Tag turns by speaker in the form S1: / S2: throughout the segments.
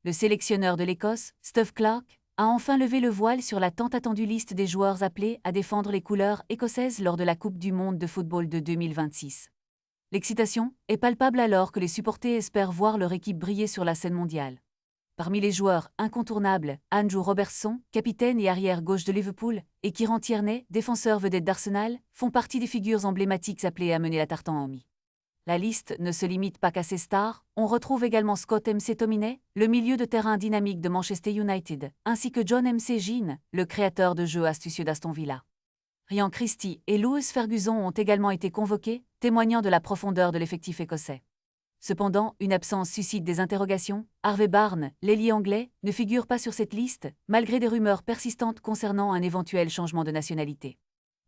S1: Le sélectionneur de l'Écosse, Steve Clarke, a enfin levé le voile sur la tant attendue liste des joueurs appelés à défendre les couleurs écossaises lors de la Coupe du monde de football de 2026. L'excitation est palpable alors que les supporters espèrent voir leur équipe briller sur la scène mondiale. Parmi les joueurs incontournables, Andrew Robertson, capitaine et arrière-gauche de Liverpool, et Kieran Tierney, défenseur vedette d'Arsenal, font partie des figures emblématiques appelées à mener la Tartan-Army. La liste ne se limite pas qu'à ces stars, on retrouve également Scott McTominay, le milieu de terrain dynamique de Manchester United, ainsi que John Jean, le créateur de jeux astucieux d'Aston Villa. Ryan Christie et Lewis Ferguson ont également été convoqués, témoignant de la profondeur de l'effectif écossais. Cependant, une absence suscite des interrogations. Harvey Barnes, l'ailier anglais, ne figure pas sur cette liste, malgré des rumeurs persistantes concernant un éventuel changement de nationalité.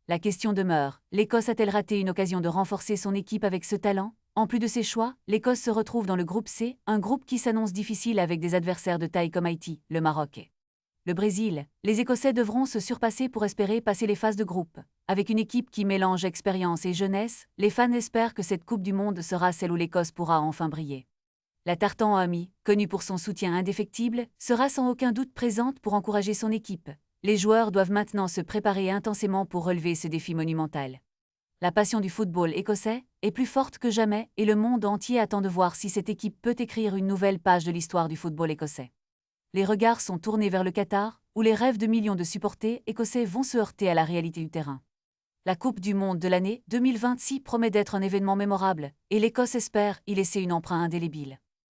S1: La question demeure, l'Écosse a-t-elle raté une occasion de renforcer son équipe avec ce talent? En plus de ses choix, l'Écosse se retrouve dans le groupe C, un groupe qui s'annonce difficile avec des adversaires de taille comme Haïti, le Maroc. Le Brésil, les Écossais devront se surpasser pour espérer passer les phases de groupe. Avec une équipe qui mélange expérience et jeunesse, les fans espèrent que cette Coupe du Monde sera celle où l'Écosse pourra enfin briller. La Tartan-Army, connue pour son soutien indéfectible, sera sans aucun doute présente pour encourager son équipe. Les joueurs doivent maintenant se préparer intensément pour relever ce défi monumental. La passion du football écossais est plus forte que jamais et le monde entier attend de voir si cette équipe peut écrire une nouvelle page de l'histoire du football écossais. Les regards sont tournés vers le Qatar, où les rêves de millions de supporters écossais vont se heurter à la réalité du terrain. La Coupe du monde de l'année 2026 promet d'être un événement mémorable, et l'Écosse espère y laisser une empreinte indélébile.